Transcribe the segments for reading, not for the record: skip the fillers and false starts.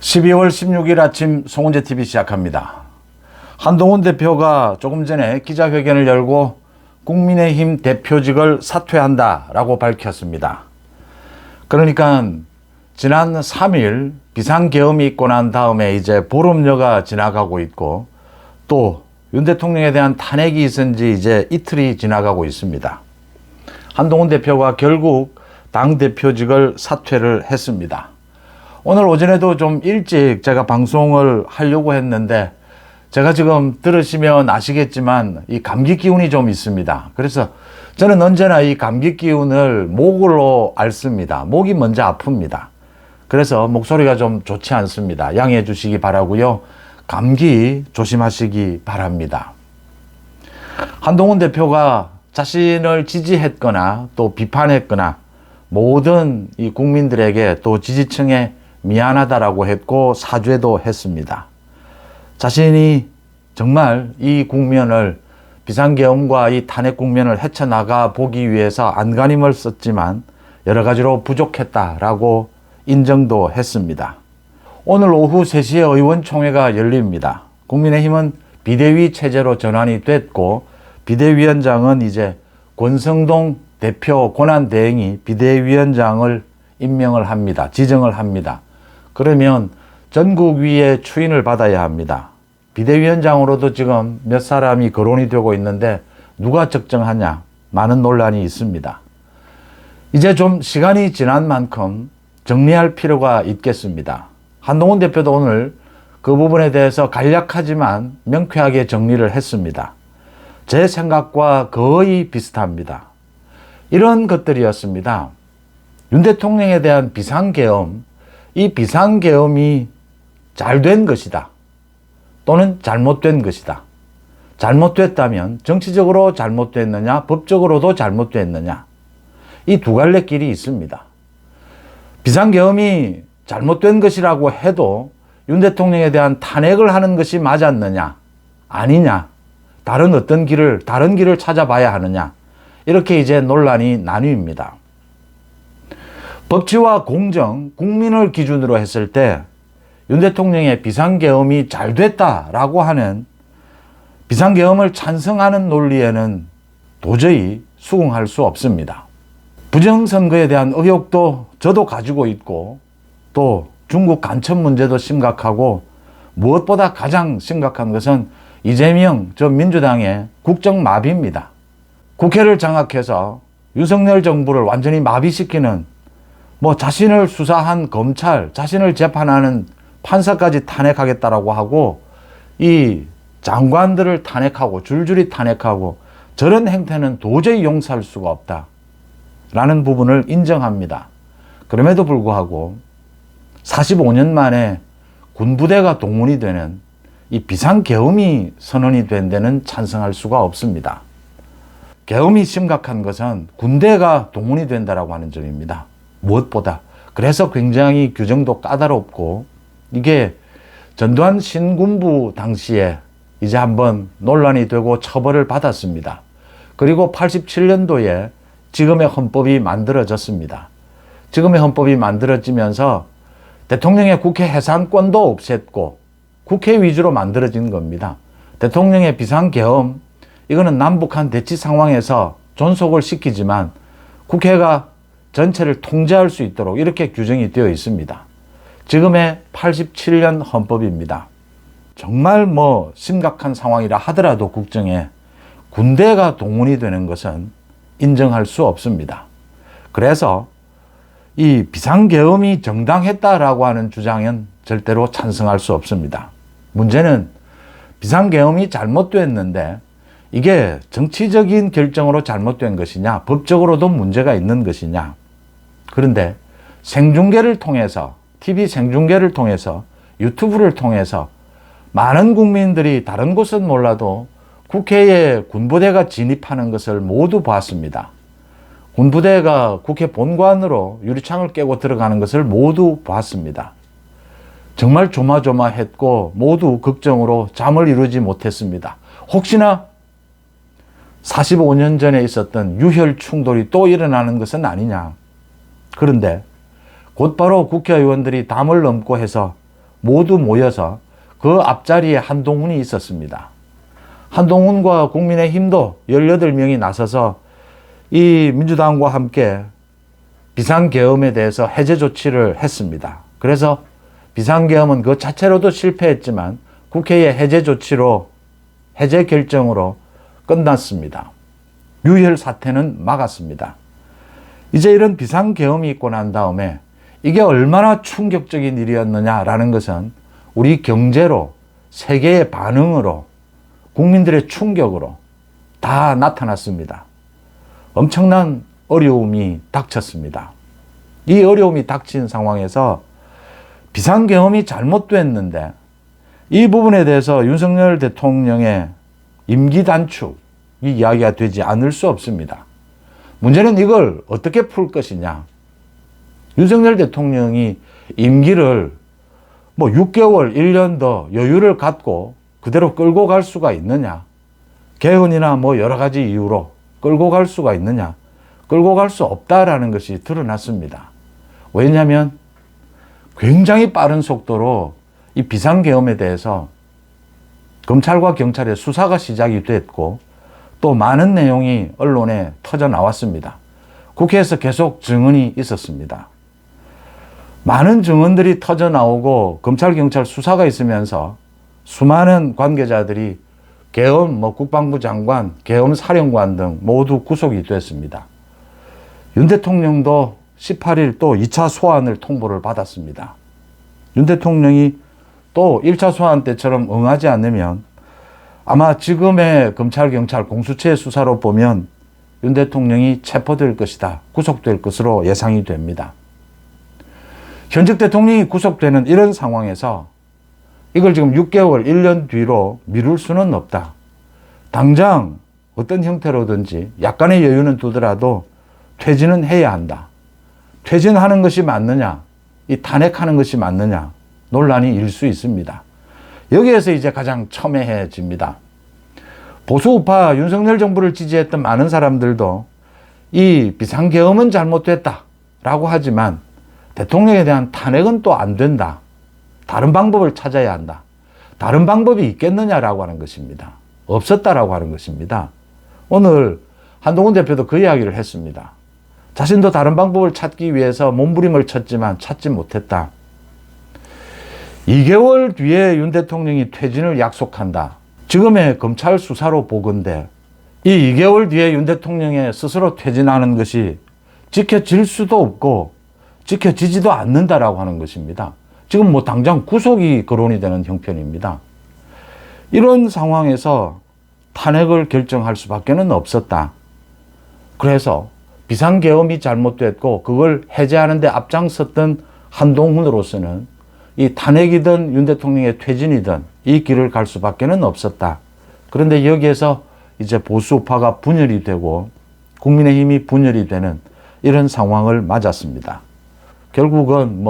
12월 16일 아침 송은재 TV 시작합니다. 한동훈 대표가 조금 전에 기자회견을 열고 국민의힘 대표직을 사퇴한다라고 밝혔습니다. 그러니까 지난 3일 비상계엄이 있고 난 다음에 이제 보름여가 지나가고 있고 또 윤 대통령에 대한 탄핵이 있은 지 이제 이틀이 지나가고 있습니다. 한동훈 대표가 결국 당대표직을 사퇴를 했습니다. 오늘 오전에도 좀 일찍 제가 방송을 하려고 했는데 제가 지금 들으시면 아시겠지만 이 감기 기운이 좀 있습니다. 그래서 저는 언제나 이 감기 기운을 목으로 앓습니다. 목이 먼저 아픕니다. 그래서 목소리가 좀 좋지 않습니다. 양해해 주시기 바라고요. 감기 조심하시기 바랍니다. 한동훈 대표가 자신을 지지했거나 또 비판했거나 모든 이 국민들에게 또 지지층에 미안하다라고 했고 사죄도 했습니다. 자신이 정말 이 국면을 비상계엄과 이 탄핵 국면을 헤쳐나가 보기 위해서 안간힘을 썼지만 여러 가지로 부족했다라고 인정도 했습니다. 오늘 오후 3시에 의원총회가 열립니다. 국민의힘은 비대위 체제로 전환이 됐고 비대위원장은 이제 권성동 대표 권한대행이 비대위원장을 임명을 합니다. 지정을 합니다. 그러면 전국위의 추인을 받아야 합니다. 비대위원장으로도 지금 몇 사람이 거론이 되고 있는데 누가 적정하냐 많은 논란이 있습니다. 이제 좀 시간이 지난 만큼 정리할 필요가 있겠습니다. 한동훈 대표도 오늘 그 부분에 대해서 간략하지만 명쾌하게 정리를 했습니다. 제 생각과 거의 비슷합니다. 이런 것들이었습니다. 윤 대통령에 대한 비상계엄, 이 비상계엄이 잘 된 것이다. 또는 잘못된 것이다. 잘못됐다면 정치적으로 잘못됐느냐, 법적으로도 잘못됐느냐. 이 두 갈래 길이 있습니다. 비상계엄이 잘못된 것이라고 해도 윤 대통령에 대한 탄핵을 하는 것이 맞았느냐, 아니냐, 다른 길을 찾아봐야 하느냐. 이렇게 이제 논란이 나뉩니다. 법치와 공정, 국민을 기준으로 했을 때 윤 대통령의 비상계엄이 잘 됐다라고 하는 비상계엄을 찬성하는 논리에는 도저히 수긍할 수 없습니다. 부정선거에 대한 의혹도 저도 가지고 있고 또 중국 간첩 문제도 심각하고 무엇보다 가장 심각한 것은 이재명 전 민주당의 국정마비입니다. 국회를 장악해서 윤석열 정부를 완전히 마비시키는 자신을 수사한 검찰, 자신을 재판하는 판사까지 탄핵하겠다라고 하고 이 장관들을 탄핵하고 줄줄이 탄핵하고 저런 행태는 도저히 용서할 수가 없다라는 부분을 인정합니다. 그럼에도 불구하고 45년 만에 군부대가 동원이 되는 이 비상계엄이 선언이 된 데는 찬성할 수가 없습니다. 계엄이 심각한 것은 군대가 동원이 된다라고 하는 점입니다. 무엇보다. 그래서 굉장히 규정도 까다롭고 이게 전두환 신군부 당시에 이제 한번 논란이 되고 처벌을 받았습니다. 그리고 87년도에 지금의 헌법이 만들어졌습니다. 지금의 헌법이 만들어지면서 대통령의 국회 해산권도 없앴고 국회 위주로 만들어진 겁니다. 대통령의 비상계엄, 이거는 남북한 대치 상황에서 존속을 시키지만 국회가 전체를 통제할 수 있도록 이렇게 규정이 되어 있습니다. 지금의 87년 헌법입니다. 정말 심각한 상황이라 하더라도 국정에 군대가 동원이 되는 것은 인정할 수 없습니다. 그래서 이 비상계엄이 정당했다라고 하는 주장은 절대로 찬성할 수 없습니다. 문제는 비상계엄이 잘못됐는데 이게 정치적인 결정으로 잘못된 것이냐, 법적으로도 문제가 있는 것이냐. 그런데 생중계를 통해서, TV 생중계를 통해서, 유튜브를 통해서 많은 국민들이 다른 곳은 몰라도 국회에 군부대가 진입하는 것을 모두 봤습니다. 군부대가 국회 본관으로 유리창을 깨고 들어가는 것을 모두 봤습니다. 정말 조마조마했고 모두 걱정으로 잠을 이루지 못했습니다. 혹시나 45년 전에 있었던 유혈 충돌이 또 일어나는 것은 아니냐. 그런데 곧바로 국회의원들이 담을 넘고 해서 모두 모여서 그 앞자리에 한동훈이 있었습니다. 한동훈과 국민의힘도 18명이 나서서 이 민주당과 함께 비상계엄에 대해서 해제 조치를 했습니다. 그래서 비상계엄은 그 자체로도 실패했지만 국회의 해제 조치로, 해제 결정으로 끝났습니다. 유혈 사태는 막았습니다. 이제 이런 비상계엄이 있고 난 다음에 이게 얼마나 충격적인 일이었느냐라는 것은 우리 경제로, 세계의 반응으로, 국민들의 충격으로 다 나타났습니다. 엄청난 어려움이 닥쳤습니다. 이 어려움이 닥친 상황에서 비상계엄이 잘못됐는데 이 부분에 대해서 윤석열 대통령의 임기 단축, 이 이야기가 되지 않을 수 없습니다. 문제는 이걸 어떻게 풀 것이냐. 윤석열 대통령이 임기를 6개월, 1년 더 여유를 갖고 그대로 끌고 갈 수가 있느냐. 개헌이나 여러 가지 이유로 끌고 갈 수가 있느냐. 끌고 갈 수 없다라는 것이 드러났습니다. 왜냐하면 굉장히 빠른 속도로 이 비상계엄에 대해서 검찰과 경찰의 수사가 시작이 됐고 또 많은 내용이 언론에 터져 나왔습니다. 국회에서 계속 증언이 있었습니다. 많은 증언들이 터져 나오고 검찰, 경찰 수사가 있으면서 수많은 관계자들이 계엄, 국방부 장관, 계엄 사령관 등 모두 구속이 됐습니다. 윤 대통령도 18일 또 2차 소환을 통보를 받았습니다. 윤 대통령이 또 1차 소환 때처럼 응하지 않으면 아마 지금의 검찰, 경찰 공수처의 수사로 보면 윤 대통령이 체포될 것이다. 구속될 것으로 예상이 됩니다. 현직 대통령이 구속되는 이런 상황에서 이걸 지금 6개월, 1년 뒤로 미룰 수는 없다. 당장 어떤 형태로든지 약간의 여유는 두더라도 퇴진은 해야 한다. 퇴진하는 것이 맞느냐, 이 탄핵하는 것이 맞느냐 논란이 일 수 있습니다. 여기에서 이제 가장 첨예해집니다. 보수우파 윤석열 정부를 지지했던 많은 사람들도 이 비상계엄은 잘못됐다라고 하지만 대통령에 대한 탄핵은 또 안 된다. 다른 방법을 찾아야 한다. 다른 방법이 있겠느냐라고 하는 것입니다. 없었다라고 하는 것입니다. 오늘 한동훈 대표도 그 이야기를 했습니다. 자신도 다른 방법을 찾기 위해서 몸부림을 쳤지만 찾지 못했다. 2개월 뒤에 윤 대통령이 퇴진을 약속한다. 지금의 검찰 수사로 보건대 이 2개월 뒤에 윤 대통령의 스스로 퇴진하는 것이 지켜질 수도 없고 지켜지지도 않는다라고 하는 것입니다. 지금 당장 구속이 거론이 되는 형편입니다. 이런 상황에서 탄핵을 결정할 수밖에 없었다. 그래서 비상계엄이 잘못됐고 그걸 해제하는 데 앞장섰던 한동훈으로서는 이 탄핵이든 윤 대통령의 퇴진이든 이 길을 갈 수밖에 없었다. 그런데 여기에서 이제 보수파가 분열이 되고 국민의힘이 분열이 되는 이런 상황을 맞았습니다. 결국은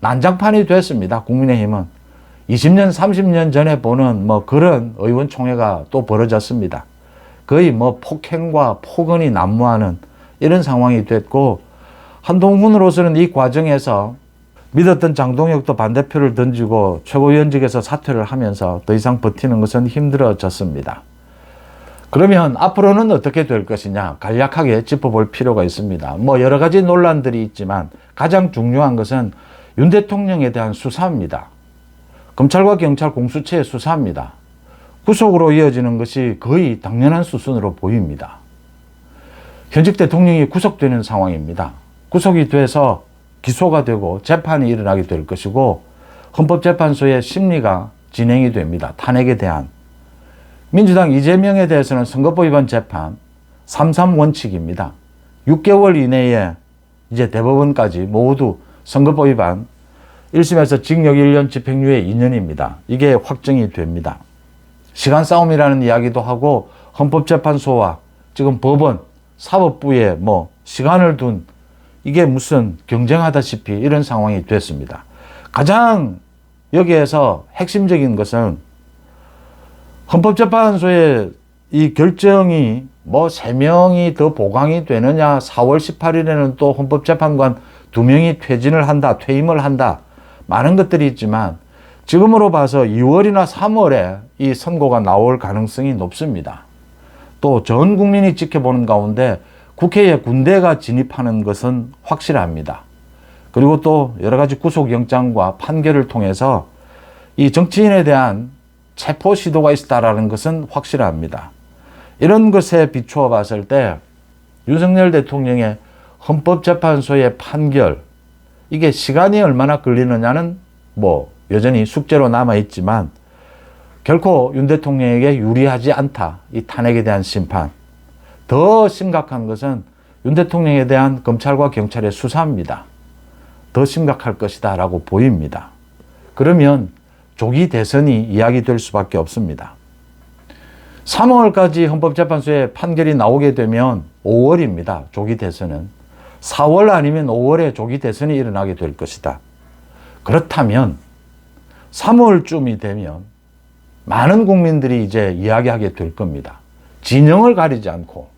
난장판이 됐습니다. 국민의힘은 20년, 30년 전에 보는 그런 의원총회가 또 벌어졌습니다. 거의 폭행과 폭언이 난무하는 이런 상황이 됐고 한동훈으로서는 이 과정에서 믿었던 장동혁도 반대표를 던지고 최고위원직에서 사퇴를 하면서 더 이상 버티는 것은 힘들어졌습니다. 그러면 앞으로는 어떻게 될 것이냐 간략하게 짚어볼 필요가 있습니다. 여러 가지 논란들이 있지만 가장 중요한 것은 윤 대통령에 대한 수사입니다. 검찰과 경찰 공수처의 수사입니다. 구속으로 이어지는 것이 거의 당연한 수순으로 보입니다. 현직 대통령이 구속되는 상황입니다. 구속이 돼서 기소가 되고 재판이 일어나게 될 것이고 헌법재판소의 심리가 진행이 됩니다. 탄핵에 대한. 민주당 이재명에 대해서는 선거법 위반 재판 3.3 원칙입니다. 6개월 이내에 이제 대법원까지 모두 선거법 위반 1심에서 징역 1년 집행유예 2년입니다. 이게 확정이 됩니다. 시간 싸움이라는 이야기도 하고 헌법재판소와 지금 법원, 사법부에 시간을 둔 이게 무슨 경쟁하다시피 이런 상황이 됐습니다. 가장 여기에서 핵심적인 것은 헌법재판소의 이 결정이 3명이 더 보강이 되느냐, 4월 18일에는 또 헌법재판관 2명이 퇴진을 한다, 퇴임을 한다, 많은 것들이 있지만 지금으로 봐서 2월이나 3월에 이 선고가 나올 가능성이 높습니다. 또 전 국민이 지켜보는 가운데 국회에 군대가 진입하는 것은 확실합니다. 그리고 또 여러 가지 구속영장과 판결을 통해서 이 정치인에 대한 체포 시도가 있었다라는 것은 확실합니다. 이런 것에 비추어 봤을 때 윤석열 대통령의 헌법재판소의 판결, 이게 시간이 얼마나 걸리느냐는 뭐 여전히 숙제로 남아있지만 결코 윤 대통령에게 유리하지 않다. 이 탄핵에 대한 심판. 더 심각한 것은 윤 대통령에 대한 검찰과 경찰의 수사입니다. 더 심각할 것이다 라고 보입니다. 그러면 조기 대선이 이야기될 수밖에 없습니다. 3월까지 헌법재판소에 판결이 나오게 되면 5월입니다. 조기 대선은. 4월 아니면 5월에 조기 대선이 일어나게 될 것이다. 그렇다면 3월쯤이 되면 많은 국민들이 이제 이야기하게 될 겁니다. 진영을 가리지 않고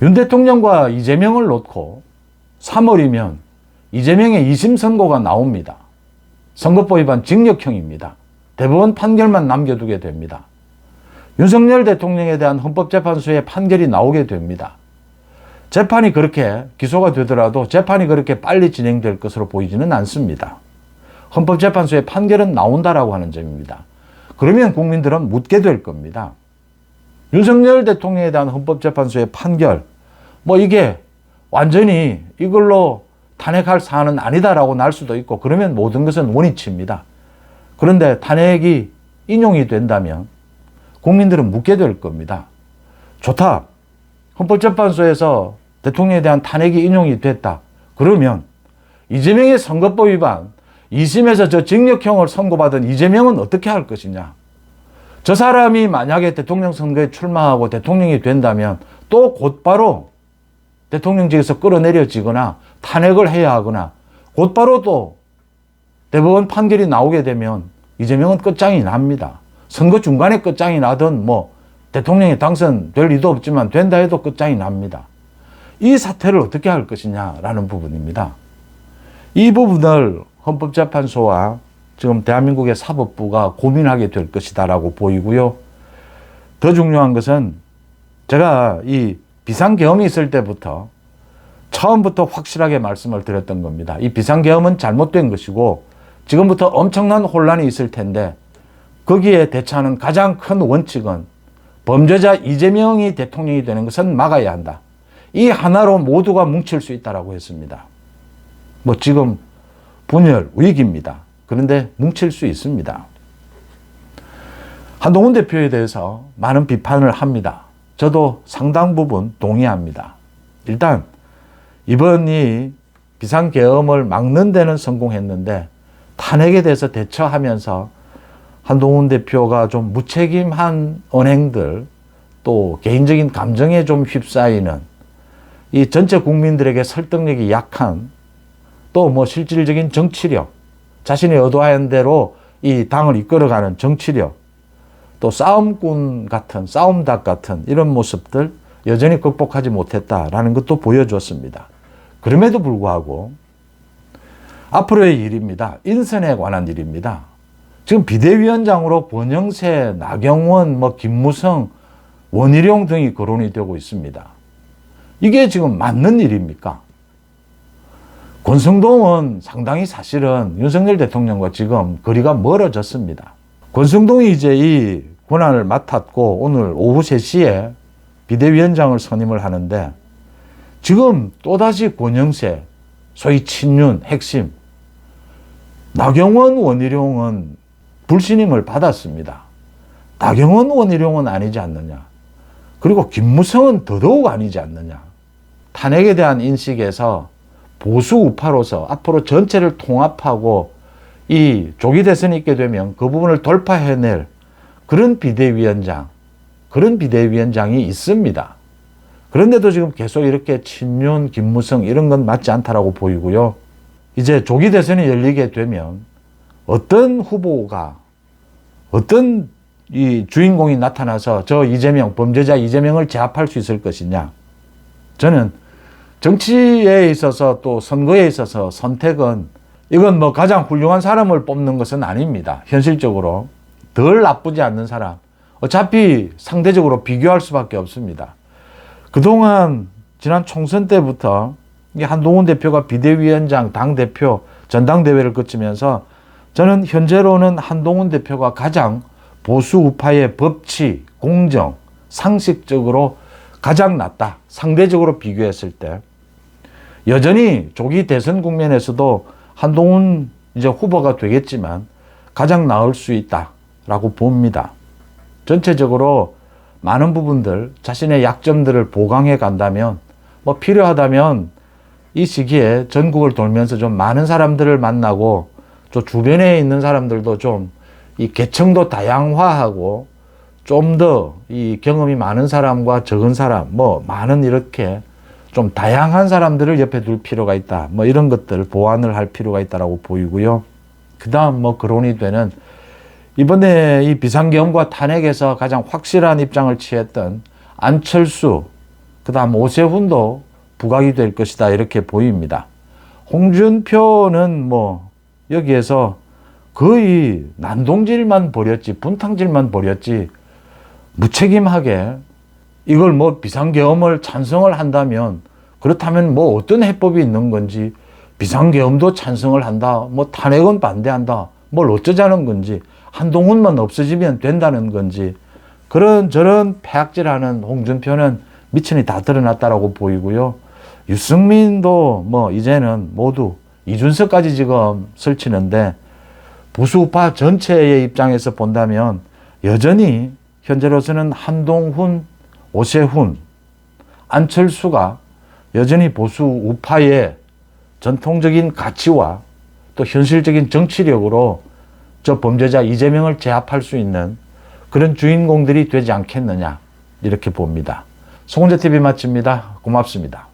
윤 대통령과 이재명을 놓고 3월이면 이재명의 2심 선고가 나옵니다. 선거법 위반 징역형입니다. 대법원 판결만 남겨두게 됩니다. 윤석열 대통령에 대한 헌법재판소의 판결이 나오게 됩니다. 재판이 그렇게 기소가 되더라도 재판이 그렇게 빨리 진행될 것으로 보이지는 않습니다. 헌법재판소의 판결은 나온다라고 하는 점입니다. 그러면 국민들은 묻게 될 겁니다. 윤석열 대통령에 대한 헌법재판소의 판결, 뭐 이게 완전히 이걸로 탄핵할 사안은 아니다라고 날 수도 있고 그러면 모든 것은 원위치입니다. 그런데 탄핵이 인용이 된다면 국민들은 묻게 될 겁니다. 좋다. 헌법재판소에서 대통령에 대한 탄핵이 인용이 됐다. 그러면 이재명의 선거법 위반 2심에서 저 징역형을 선고받은 이재명은 어떻게 할 것이냐. 저 사람이 만약에 대통령 선거에 출마하고 대통령이 된다면 또 곧바로 대통령직에서 끌어내려지거나 탄핵을 해야 하거나 곧바로 또 대법원 판결이 나오게 되면 이재명은 끝장이 납니다. 선거 중간에 끝장이 나든 뭐 대통령이 당선될 리도 없지만 된다 해도 끝장이 납니다. 이 사태를 어떻게 할 것이냐라는 부분입니다. 이 부분을 헌법재판소와 지금 대한민국의 사법부가 고민하게 될 것이다라고 보이고요. 더 중요한 것은 제가 이 비상계엄이 있을 때부터 처음부터 확실하게 말씀을 드렸던 겁니다. 이 비상계엄은 잘못된 것이고 지금부터 엄청난 혼란이 있을 텐데 거기에 대처하는 가장 큰 원칙은 범죄자 이재명이 대통령이 되는 것은 막아야 한다. 이 하나로 모두가 뭉칠 수 있다라고 했습니다. 뭐 지금 분열, 위기입니다. 그런데 뭉칠 수 있습니다. 한동훈 대표에 대해서 많은 비판을 합니다. 저도 상당 부분 동의합니다. 일단 이번 이 비상계엄을 막는 데는 성공했는데 탄핵에 대해서 대처하면서 한동훈 대표가 좀 무책임한 언행들 또 개인적인 감정에 좀 휩싸이는 이 전체 국민들에게 설득력이 약한 또 뭐 실질적인 정치력, 자신이 의도한 대로 이 당을 이끌어가는 정치력, 또 싸움꾼 같은, 싸움닭 같은 이런 모습들 여전히 극복하지 못했다라는 것도 보여줬습니다. 그럼에도 불구하고 앞으로의 일입니다. 인선에 관한 일입니다. 지금 비대위원장으로 권영세, 나경원, 뭐 김무성, 원희룡 등이 거론이 되고 있습니다. 이게 지금 맞는 일입니까? 권성동은 상당히 사실은 윤석열 대통령과 지금 거리가 멀어졌습니다. 권성동이 이제 이 권한을 맡았고 오늘 오후 3시에 비대위원장을 선임을 하는데 지금 또다시 권영세, 소위 친윤 핵심, 나경원, 원희룡은 불신임을 받았습니다. 나경원, 원희룡은 아니지 않느냐. 그리고 김무성은 더더욱 아니지 않느냐. 탄핵에 대한 인식에서 보수 우파로서 앞으로 전체를 통합하고 이 조기 대선이 있게 되면 그 부분을 돌파해낼 그런 비대위원장이 있습니다. 그런데도 지금 계속 이렇게 친윤, 김무성 이런 건 맞지 않다라고 보이고요. 이제 조기 대선이 열리게 되면 어떤 후보가 어떤 이 주인공이 나타나서 저 이재명, 범죄자 이재명을 제압할 수 있을 것이냐. 저는 정치에 있어서 또 선거에 있어서 선택은 이건 뭐 가장 훌륭한 사람을 뽑는 것은 아닙니다. 현실적으로 덜 나쁘지 않는 사람, 어차피 상대적으로 비교할 수밖에 없습니다. 그동안 지난 총선 때부터 한동훈 대표가 비대위원장, 당대표, 전당대회를 거치면서 저는 현재로는 한동훈 대표가 가장 보수 우파의 법치, 공정, 상식적으로 가장 낫다. 상대적으로 비교했을 때. 여전히 조기 대선 국면에서도 한동훈 이제 후보가 되겠지만 가장 나을 수 있다라고 봅니다. 전체적으로 많은 부분들, 자신의 약점들을 보강해 간다면, 뭐 필요하다면 이 시기에 전국을 돌면서 좀 많은 사람들을 만나고, 또 주변에 있는 사람들도 좀 이 계층도 다양화하고, 좀 더 이 경험이 많은 사람과 적은 사람, 뭐 많은 이렇게 좀 다양한 사람들을 옆에 둘 필요가 있다. 뭐 이런 것들을 보완을 할 필요가 있다라고 보이고요. 그 다음 뭐 거론이 되는 이번에 이 비상계엄과 탄핵에서 가장 확실한 입장을 취했던 안철수, 그 다음 오세훈도 부각이 될 것이다. 이렇게 보입니다. 홍준표는 뭐 여기에서 거의 난동질만 벌였지, 분탕질만 벌였지, 무책임하게 이걸 뭐 비상계엄을 찬성을 한다면, 그렇다면 뭐 어떤 해법이 있는 건지, 비상계엄도 찬성을 한다, 뭐 탄핵은 반대한다, 뭘 어쩌자는 건지, 한동훈만 없어지면 된다는 건지, 그런 저런 패악질하는 홍준표는 미천이 다 드러났다라고 보이고요. 유승민도 뭐 이제는 모두 이준석까지 지금 설치는데, 보수우파 전체의 입장에서 본다면 여전히 현재로서는 한동훈, 오세훈, 안철수가 여전히 보수 우파의 전통적인 가치와 또 현실적인 정치력으로 저 범죄자 이재명을 제압할 수 있는 그런 주인공들이 되지 않겠느냐, 이렇게 봅니다. 송은재TV 마칩니다. 고맙습니다.